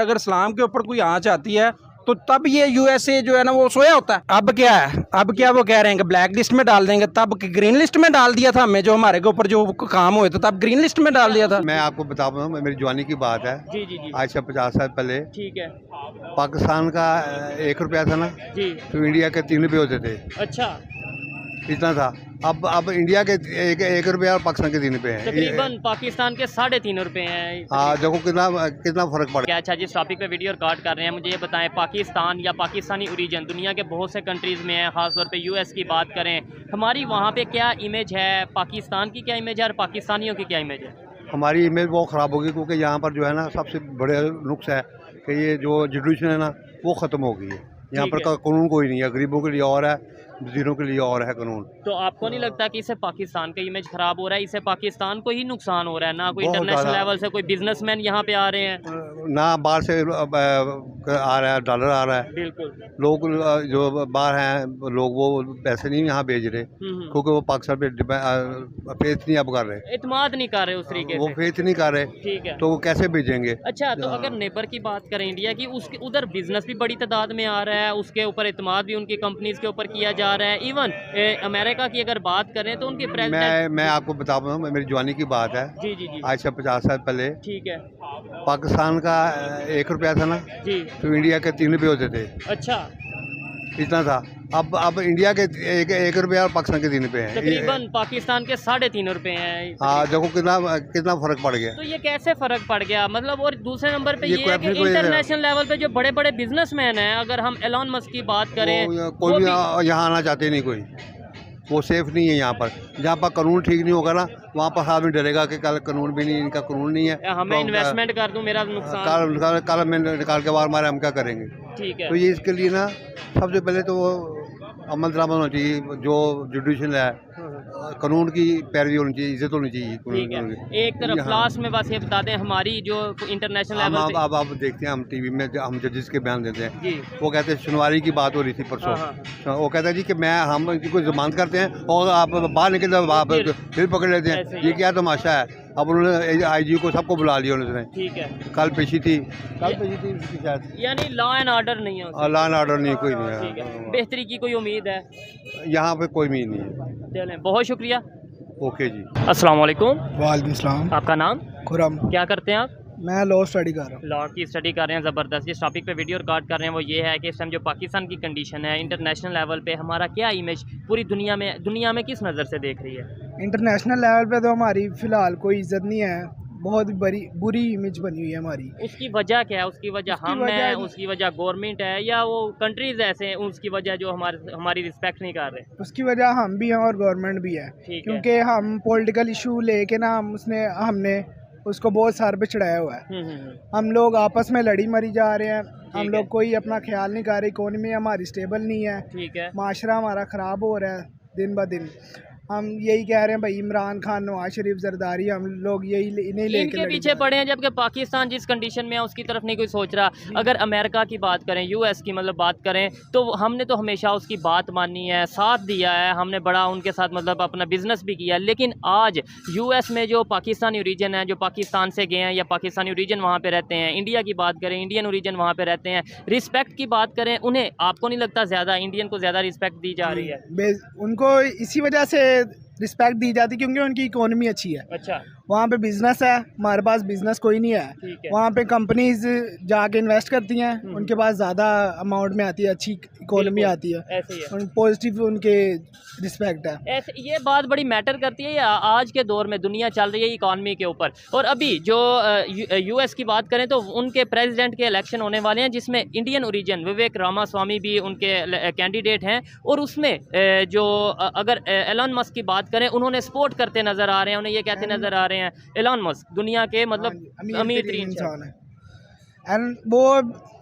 अगर इस्लाम के ऊपर कोई आँच आती है तो तब ये यूएसए जो है ना वो सोया होता है। अब क्या है, अब क्या वो कह रहे हैं कि ब्लैक लिस्ट में डाल देंगे, तब ग्रीन लिस्ट में डाल दिया था हमें, जो हमारे के ऊपर जो काम हुए थे तब ग्रीन लिस्ट में डाल दिया था। मैं आपको बता रहा हूँ, मेरी जवानी की बात है। जी जी जी। आज से 50 साल पहले ठीक है। पाकिस्तान का 1 रुपया था ना, जी। तो इंडिया के 3 रुपये होते थे, अच्छा। इतना था। अब इंडिया के एक रुपया और पाकिस्तान के 3 रुपये हैं। तकरीबन पाकिस्तान के 3.5 रुपए हैं। हाँ, देखो कितना फर्क पड़ क्या। अच्छा, जिस टॉपिक पे वीडियो रिकॉर्ड कर रहे हैं, मुझे ये बताएं, पाकिस्तान या पाकिस्तानी ओरिजिन दुनिया के बहुत से कंट्रीज़ में है, ख़ासतौर पे यूएस की बात करें, हमारी वहाँ पे क्या इमेज है, पाकिस्तान की क्या इमेज है और पाकिस्तानियों की क्या इमेज है? हमारी इमेज बहुत ख़राब होगी, क्योंकि यहाँ पर जो है ना सबसे बड़े नुक्स है कि ये जो जुडिशन है ना वो ख़त्म हो गई है। यहाँ पर कानून कोई नहीं है, गरीबों के लिए और है, वजीरों के लिए और है कानून। तो आपको नहीं लगता कि इससे पाकिस्तान का इमेज खराब हो रहा है, इससे पाकिस्तान को ही नुकसान हो रहा है? ना कोई बहुत इंटरनेशनल ज़्यादा। लेवल से कोई बिजनेसमैन यहाँ पे आ रहे हैं। ना बाहर से आ रहा है, डॉलर आ रहा है। बिल्कुल। लोग जो बाहर हैं लोग वो पैसे नहीं यहाँ भेज रहे, क्योंकि वो पाकिस्तान पे फेथ नहीं अब कर रहे, इत्मीनान नहीं कर रहे उस तरीके वो से। फेथ नहीं कर रहे, ठीक है। तो वो कैसे भेजेंगे। अच्छा, तो अगर नेबर की बात करें इंडिया की, उसके उधर बिजनेस भी बड़ी तादाद में आ रहा है, उसके ऊपर इत्मीनान भी उनकी कंपनीज के ऊपर किया जा रहा है। इवन अमेरिका की अगर बात करें तो उनके प्रेसिडेंट। मैं आपको बता रहा हूँ, मेरी जवानी की बात है। जी जी जी। आज से 50 साल पहले ठीक है। पाकिस्तान का 1 रुपया था ना, जी। तो इंडिया के 3 रुपये होते थे, अच्छा। इतना था। अब इंडिया के एक रुपया और पाकिस्तान के 3 रुपये हैं। तकरीबन पाकिस्तान के 3.5 रुपए हैं। हाँ, देखो कितना फर्क पड़ गया। तो ये कैसे फर्क पड़ गया, मतलब? और दूसरे नंबर पे ये ये है कि कोई अपनी इंटरनेशनल लेवल पे जो बड़े बड़े बिजनेसमैन हैं, अगर हम एलॉन मस्क की बात करें, कोई वो भी भी यहाँ आना चाहते नहीं, कोई वो सेफ नहीं है यहाँ पर। जहाँ पर कानून ठीक नहीं होगा ना, वहाँ पर आदमी डरेगा कि कल कानून भी नहीं, इनका कानून नहीं है, हमें तो इन्वेस्टमेंट कर दूं, मेरा नुकसान। कल मैं निकाल के बाहर मारे, हम क्या करेंगे। ठीक है। तो ये इसके लिए ना सबसे पहले तो वो अमल दरामद होना चाहिए, जो जुडिशल है कानून की पैरवी होनी चाहिए, इज्जत होनी चाहिए ठीक है। कानून की। एक तरफ लास्ट में बस ये बता दें, हमारी जो इंटरनेशनल लेवल पे। अब देखते हैं, हम टीवी में हम जजेस के बयान देते हैं, जी। वो कहते हैं सुनवारी की बात हो रही थी परसों। हाँ, वो कहता है जी कि हम इनको जमानत करते हैं और आप बाहर निकल जाओ, आप फिर पकड़ लेते ऐसे हैं। ही ये क्या तमाशा है। अब उन्होंने आईजी को सबको बुला लिया उन्होंने, ठीक है। कल पेशी थी उसकी शायद। यानी लॉ एंड ऑर्डर नहीं है उसमें। लॉ एंड ऑर्डर नहीं, कोई ठीक नहीं है। बेहतरी की कोई उम्मीद है? है यहाँ पे, कोई उम्मीद नहीं है। चलें, बहुत शुक्रिया। ओके जी। अस्सलाम वालेकुम। वालेकुम सलाम। आपका नाम? खुरम। क्या करते हैं आप? मैं लॉ स्टडी कर रहा हूँ। लॉ की स्टडी कर रहे हैं। ज़बरदस्त। जिस टॉपिक पे वीडियो रिकॉर्ड कर रहे हैं वो ये है कि इस टाइम जो पाकिस्तान की कंडीशन है, इंटरनेशनल लेवल पे हमारा क्या इमेज पूरी दुनिया में किस नज़र से देख रही है? इंटरनेशनल लेवल पे तो हमारी फ़िलहाल कोई इज्जत नहीं है, बहुत बुरी इमेज बनी हुई है हमारी। उसकी वजह क्या है? उसकी वजह हम है, उसकी वजह गवर्नमेंट है, या वो कंट्रीज़ ऐसे हैं उसकी वजह जो हमारी रिस्पेक्ट नहीं कर रहे? उसकी वजह हम भी हैं और गवर्नमेंट भी है, क्योंकि हम पॉलिटिकल इशू लेके ना हमने उसको बहुत सार पे चढ़ाया हुआ है। हम लोग आपस में लड़ी मरी जा रहे हैं, हम लोग कोई अपना ख्याल नहीं कर रहे, इकोनॉमी हमारी स्टेबल नहीं है, ठीक है। माशरा हमारा ख़राब हो रहा है दिन ब दिन। हम यही कह रहे हैं भाई, इमरान खान, नवाज शरीफ, जरदारी, हम लोग इन्हीं लेके इनके पीछे पड़े हैं, जबकि पाकिस्तान जिस कंडीशन में है उसकी तरफ नहीं कोई सोच रहा। अगर अमेरिका की बात करें, यूएस की मतलब बात करें, तो हमने तो हमेशा उसकी बात मानी है, साथ दिया है, हमने बड़ा उनके साथ मतलब अपना बिजनेस भी किया। लेकिन आज यूएस में जो पाकिस्तानी ओरिजिन है, जो पाकिस्तान से गए हैं या पाकिस्तानी ओरिजिन वहाँ पर रहते हैं, इंडिया की बात करें, इंडियन ओरिजिन वहाँ पर रहते हैं, रिस्पेक्ट की बात करें, उन्हें आपको नहीं लगता ज़्यादा इंडियन को ज़्यादा रिस्पेक्ट दी जा रही है? उनको इसी वजह से रिस्पेक्ट दी जाती क्योंकि उनकी इकोनॉमी अच्छी है। अच्छा। वहाँ पे बिजनेस है, हमारे पास बिजनेस कोई नहीं है। वहाँ पे कंपनीज जाके इन्वेस्ट करती हैं, उनके पास ज़्यादा अमाउंट में आती है, अच्छी इकोनॉमी आती है, ऐसे ही है। पॉजिटिव उनके रिस्पेक्ट है। ऐसे ये बात बड़ी मैटर करती है। या आज के दौर में दुनिया चल रही है इकॉनमी के ऊपर, और अभी जो यूएस की बात करें तो उनके प्रेसिडेंट के इलेक्शन होने वाले हैं, जिसमें इंडियन ओरिजिन विवेक रामास्वामी भी उनके कैंडिडेट हैं, और उसमें जो अगर एलन मस्क की बात करें, उन्होंने सपोर्ट करते नज़र आ रहे हैं, उन्हें ये कहते नज़र आ रहे हैं एलन मस्क दुनिया के मतलब अमीर इंसान है। एंड वो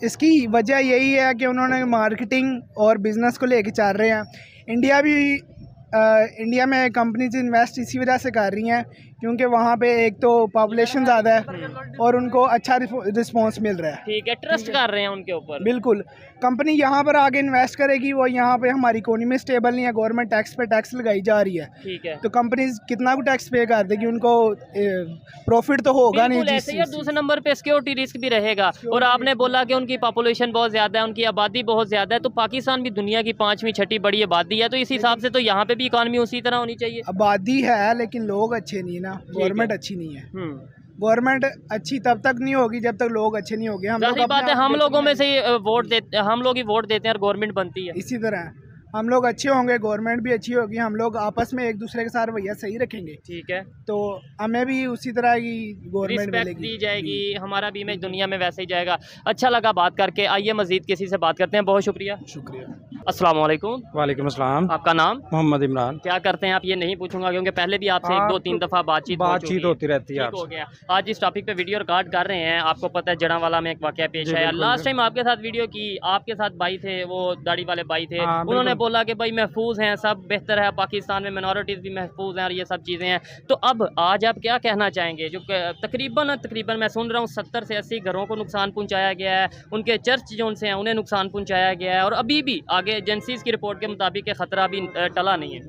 इसकी वजह यही है कि उन्होंने मार्केटिंग और बिजनेस को लेके चल रहे हैं। इंडिया में कंपनीज इन्वेस्ट इसी वजह से कर रही हैं क्योंकि वहाँ पे एक तो पॉपुलेशन ज़्यादा है और उनको अच्छा रिस्पॉन्स मिल रहा है। ठीक है, ट्रस्ट कर रहे हैं उनके ऊपर। बिल्कुल, कंपनी यहाँ पर आगे इन्वेस्ट करेगी, वो यहाँ पे हमारी इकोनॉमी स्टेबल नहीं है, गवर्नमेंट टैक्स पे टैक्स लगाई जा रही है। ठीक है, तो कंपनीज कितना भी टैक्स पे कर देगी, उनको प्रॉफिट तो होगा नहीं। बिल्कुल ऐसे ही। और दूसरे नंबर पे सिक्योरिटी रिस्क भी रहेगा। और आपने बोला कि उनकी पॉपुलेशन बहुत ज़्यादा है, उनकी आबादी बहुत ज़्यादा है, तो पाकिस्तान भी दुनिया की 5वीं 6ठी बड़ी आबादी है, तो इस हिसाब से तो यहाँ पे भी इकानमी उसी तरह होनी चाहिए। आबादी है लेकिन लोग अच्छे नहीं है ना, गवर्नमेंट अच्छी नहीं है। गवर्नमेंट अच्छी तब तक नहीं होगी जब तक लोग अच्छे नहीं होंगे। जाहिर बात है, हम लोगों में से वोट देते, हम लोग ही वोट देते हैं और गवर्नमेंट बनती है। इसी तरह हम लोग अच्छे होंगे, गवर्नमेंट भी अच्छी होगी, हम लोग आपस में एक दूसरे के साथ रवैया सही रखेंगे, ठीक है, तो हमें भी उसी तरह की गवर्नमेंट रिस्पेक्ट दी जाएगी, हमारा भी इमेज दुनिया में वैसे ही जाएगा। अच्छा लगा बात करके। आइए मजीद किसी से बात करते हैं। बहुत शुक्रिया। अस्सलाम वालेकुम। वालेकुम अस्सलाम। आपका नाम? मोहम्मद इमरान। क्या करते हैं आप ये नहीं पूछूंगा क्योंकि पहले भी आपसे 1-2-3 दफ़ा बातचीत होती रहती है। ठीक हो गया। आज इस टॉपिक पे वीडियो रिकॉर्ड कर रहे हैं। आपको पता है जड़ावाला में एक वाकया पेश आया। लास्ट टाइम आपके साथ वीडियो की, आपके साथ भाई थे, वो दाढ़ी वाले भाई थे, उन्होंने बोला कि भाई महफूज हैं, सब बेहतर है, पाकिस्तान में मिनॉरिटीज़ भी महफूज हैं और ये सब चीज़ें हैं। तो अब आज आप क्या कहना चाहेंगे? जो तकरीबन मैं सुन रहा हूँ 70 से 80 घरों को नुकसान पहुँचाया गया है, उनके चर्च जो उनसे हैं उन्हें नुकसान पहुँचाया गया है, और अभी भी आगे एजेंसीज़ की रिपोर्ट के मुताबिक ख़तरा भी टला नहीं है।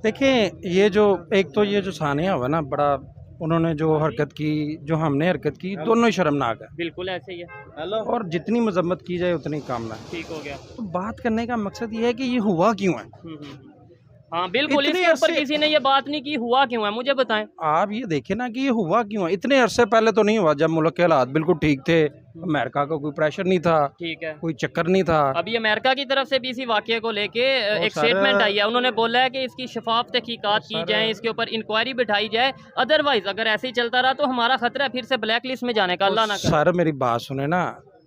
देखें, ये जो एक तो ये जो सानिया हुआ ना, बड़ा उन्होंने जो हरकत की, जो हमने हरकत की, दोनों ही शर्मनाक है। बिल्कुल ऐसे ही है। और जितनी मजम्मत की जाए उतनी कम है। ठीक हो गया। तो बात करने का मकसद ये है कि ये हुआ क्यों है। हाँ बिल्कुल, इतने इसके ऊपर अरसे- किसी ने ये बात नहीं की हुआ क्यों है, मुझे बताएं। आप ये देखें ना कि ये हुआ क्यों है। इतने अरसे पहले तो नहीं हुआ, जब मुल्क के हालात बिल्कुल ठीक थे, अमेरिका का कोई प्रेशर नहीं था, ठीक है। कोई चक्कर नहीं था। अभी अमेरिका की तरफ से भी इसी वाकये को लेके एक सर- स्टेटमेंट आई है। उन्होंने बोला है कि इसकी शफाफ तहकीकात की जाए, इसके ऊपर इंक्वायरी बिठाई जाए, अदरवाइज अगर ऐसे ही चलता रहा तो हमारा खतरा है फिर से ब्लैक लिस्ट में जाने का। अल्लाह ना करे। सर मेरी बात सुने ना,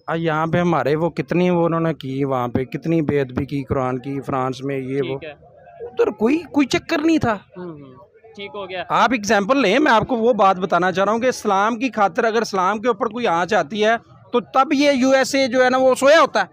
यहाँ पे हमारे वो कितनी वो उन्होंने की, वहाँ पे कितनी बेअदबी की कुरान की, फ्रांस में ये वो, ठीक है। उधर कोई चक्कर नहीं था। ठीक हो गया। आप एग्जाम्पल लें, मैं आपको वो बात बताना चाह रहा हूँ कि इस्लाम की खातिर अगर इस्लाम के ऊपर कोई आँच आती है तो तब ये यूएसए जो है ना वो सोया होता है।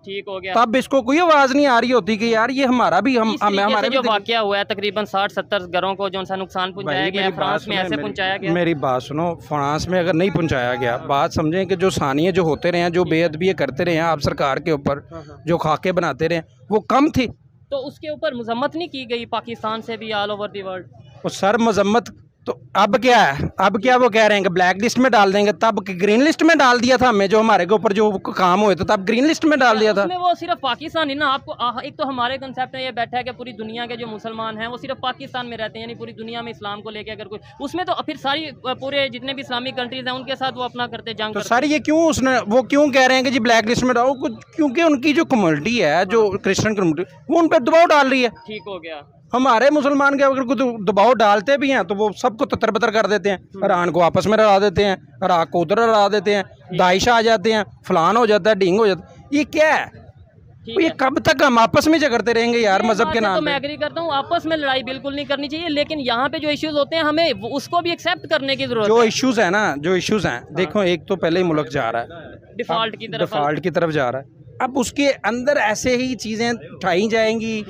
ठीक हो गया। तब इसको कोई आवाज़ नहीं आ रही होती कि यार ये हमारा भी हमारे जो वाकया हुआ है तकरीबन 60-70 घरों को जो सा नुकसान पहुंचाया गया, फ्रांस में ऐसे पहुंचाया गया। मेरी बात सुनो, फ्रांस में अगर नहीं पहुंचाया गया, बात समझें कि जो सानिये जो होते रहे हैं, जो बेअदबी करते रहे हैं आप सरकार के ऊपर, जो खाके बनाते रहे, वो कम थी। तो उसके ऊपर मजम्मत नहीं की गई पाकिस्तान से भी ऑल ओवर दी वर्ल्ड? वो सर मजम्मत तो अब क्या है, अब क्या वो कह रहे हैं कि ब्लैक लिस्ट में डाल देंगे, तब ग्रीन लिस्ट में डाल दिया था हमें, जो हमारे के ऊपर जो काम हुए थे तब ग्रीन लिस्ट में डाल दिया था। उसमें वो सिर्फ पाकिस्तान ही ना, आपको एक तो हमारे कंसेप्ट में ये बैठा है कि पूरी दुनिया के जो मुसलमान हैं वो सिर्फ पाकिस्तान में रहते हैं, यानी पूरी दुनिया में इस्लाम को लेके अगर कोई, उसमें तो फिर सारी पूरे जितने भी इस्लामिक कंट्रीज हैं उनके साथ वो अपना करते जंग। तो सर ये क्यों उसने वो क्यों कह रहे हैं कि जी ब्लैक लिस्ट में डालो, क्योंकि उनकी जो कम्युनिटी है, जो क्रिश्चियन कम्युनिटी, वो उन पर दबाव डाल रही है। ठीक हो गया। हमारे मुसलमान के अगर कुछ दबाव डालते भी हैं तो वो सबको ततर बतर कर देते हैं, ईरान को आपस में लड़ा देते हैं, इराक को उधर लड़ा देते हैं, दाइश आ जाते हैं, फलान हो जाता है, ढींग हो जाता है। ये क्या है? ये कब तक हम आपस में झगड़ते रहेंगे यार मजहब के नाम तो पे? मैं एग्री करता हूँ, आपस में लड़ाई बिल्कुल नहीं करनी चाहिए, लेकिन यहाँ पे जो इश्यूज होते हैं हमें उसको भी एक्सेप्ट करने की जरूरत है। जो इश्यूज है ना, जो इश्यूज हैं, देखो एक तो पहले ही मुल्क जा रहा है डिफॉल्ट की तरफ जा रहा है। अब उसके अंदर ऐसे ही चीजें उठाई जाएंगी,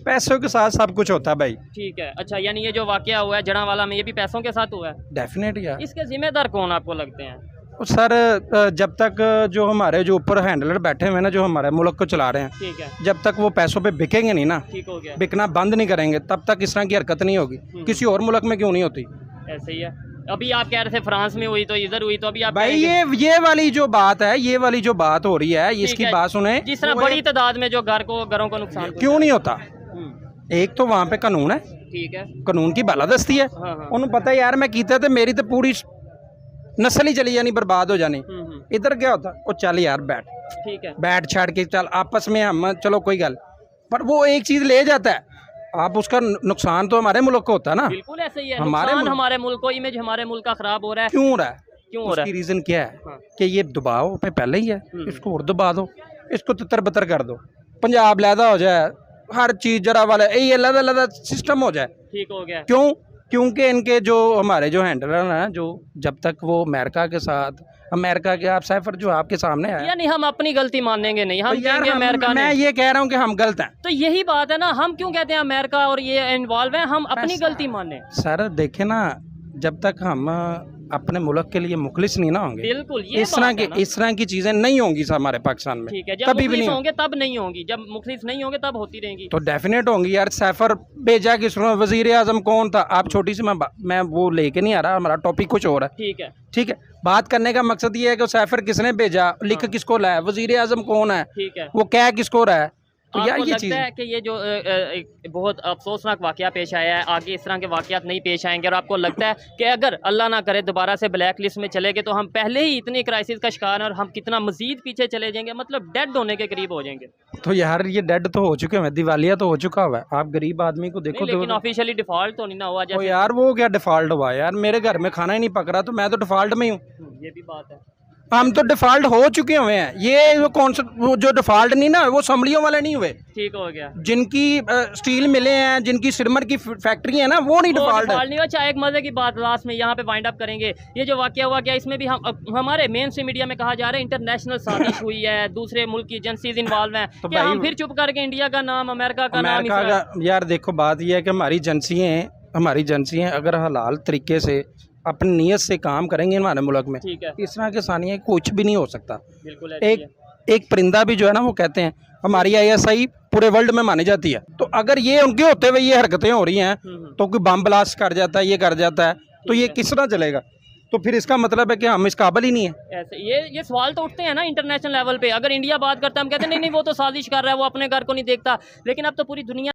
पैसों के साथ सब कुछ होता है भाई। ठीक है। अच्छा, यानी ये जो वाकया हुआ है जड़ावाला में, ये भी पैसों के साथ हुआ है? डेफिनेट यार। इसके जिम्मेदार कौन आपको लगते हैं? सर जब तक जो हमारे जो ऊपर हैंडलर बैठे हुए हैं ना, जो हमारे मुल्क को चला रहे हैं, ठीक है, जब तक वो पैसों पे बिकेंगे नहीं ना, ठीक हो गया, बिकना बंद नहीं करेंगे, तब तक इस तरह की हरकत नहीं होगी। किसी और मुल्क में क्यों नहीं होती? ऐसे ही है। अभी आप कह रहे थे फ्रांस में हुई तो इधर हुई, तो अभी आप भाई ये वाली जो बात है, ये वाली जो बात हो रही है, इसकी बात सुने। जिस तरह बड़ी तादाद में जो घरों को नुकसान क्यों नहीं होता? एक तो वहाँ पे कानून है, ठीक है, कानून की बालादस्ती है। उन्हें पता है यार मैं कीता तो मेरी तो पूरी नस्ल ही चली जानी, बर्बाद हो जानी। इधर क्या होता, वो चल यार बैठ, ठीक है, बैठ छाड़ के चल आपस में हम चलो कोई गल, पर वो एक चीज ले जाता है, आप उसका नुकसान तो हमारे मुल्क को होता है ना। बिल्कुल ऐसे ही है। हमारे मुल्क को, इमेज हमारे मुल्क का खराब हो रहा है। क्यों हो रहा है? क्यों हो रहा है? उसकी रीजन क्या है कि ये दबाव पे पहले ही है, इसको और दबा दो, इसको तितर बतर कर दो, पंजाब लहदा हो जाए, हर चीज जरा वाला ये अलग सिस्टम हो जाए। ठीक हो गया। क्यों? क्योंकि इनके जो हमारे जो हैंडलर हैं, जो जब तक वो अमेरिका के साथ, अमेरिका के आप सैफर जो आपके सामने है, यानी हम अपनी गलती मानेंगे नहीं, हम यार अमेरिका मैं ये कह रहा हूँ कि हम गलत हैं। तो यही बात है ना, हम क्यों कहते हैं अमेरिका और ये इन्वॉल्व है, हम अपनी गलती माने। सर देखे ना, जब तक हम अपने मुल्क के लिए मुखलिस नहीं ना होंगे, बिल्कुल ये इस तरह बात की है ना। इस तरह की चीज़ें नहीं होंगी हमारे पाकिस्तान में, ठीक है, जब कभी भी मुखलिस नहीं होंगे तब नहीं होंगी, जब मुखलिस नहीं होंगे तब होती रहेंगी। तो डेफिनेट होंगी यार। सैफर भेजा किसने, वजीर आजम कौन था? आप छोटी सी मैं वो लेके नहीं आ रहा, हमारा टॉपिक कुछ और है। ठीक है, ठीक है, बात करने का मकसद ये है कि सैफर किसने भेजा, लिख हाँ। किसको लाया, वजीर आजम कौन है, ठीक है। वो क्या किसको रहा है। तो यार आपको ये लगता चीज़ है कि ये जो एक बहुत अफसोसनाक वाकया पेश आया है, आगे इस तरह के वाकयात नहीं पेश आएंगे, और आपको लगता है कि अगर अल्लाह ना करे दोबारा से ब्लैक लिस्ट में चले गए तो हम पहले ही इतनी क्राइसिस का शिकार हैं और हम कितना मजीद पीछे चले जाएंगे, मतलब डेड होने के करीब हो जाएंगे। तो यार ये डेड तो हो चुके हैं, दिवालिया तो हो चुका हुआ है। आप गरीब आदमी को देखो नहीं, लेकिन तो ऑफिशियली डिफॉल्ट तो नहीं ना हुआ ओ जैसे। यार वो क्या डिफॉल्ट हुआ यार, मेरे घर में खाना ही नहीं पक रहा तो मैं तो डिफॉल्ट में ही हूँ। ये भी बात है। हम तो डिफॉल्ट हो चुके हुए हैं। ये वो कौन सा वो जो डिफॉल्ट नहीं ना, वो समड़ियों वाले नहीं हुए, ठीक हो गया। जिनकी स्टील मिले हैं, जिनकी सिरमर की फैक्ट्री है ना, वो नहीं डिफॉल्ट है। नहीं हुआ। अच्छा, एक मजे की बात लास्ट में यहाँ पे वाइंड अप करेंगे। ये जो वाकया हुआ क्या, इसमें भी हमारे मेन स्ट्रीम मीडिया में कहा जा रहा है इंटरनेशनल साजिश हुई है, दूसरे मुल्क की एजेंसीज इन्वॉल्व हैं, तो क्या भाई हम फिर चुप करके इंडिया का नाम, अमेरिका का नाम, अमेरिका का यार देखो बात यह है कि हमारी एजेंसियाँ अगर हलाल तरीके से अपनी नीयत से काम करेंगे हमारे मुल्क में, ठीक है, इस तरह के सानिया कुछ भी नहीं हो सकता। बिल्कुल ऐसे ही है। एक परिंदा भी जो है ना, वो कहते हैं हमारी ISI पूरे वर्ल्ड में मानी जाती है। तो अगर ये उनके होते हुए ये हरकतें हो रही हैं तो कोई बम ब्लास्ट कर जाता है, ये कर जाता है, तो ये किस तरह चलेगा? तो फिर इसका मतलब है कि हम इस काबिल ही नहीं है। ऐसे ये सवाल तो उठते हैं ना इंटरनेशनल लेवल पे। अगर इंडिया बात करता है, हम कहते हैं नहीं नहीं वो तो साजिश कर रहा है, वो अपने घर को नहीं देखता, लेकिन अब तो पूरी दुनिया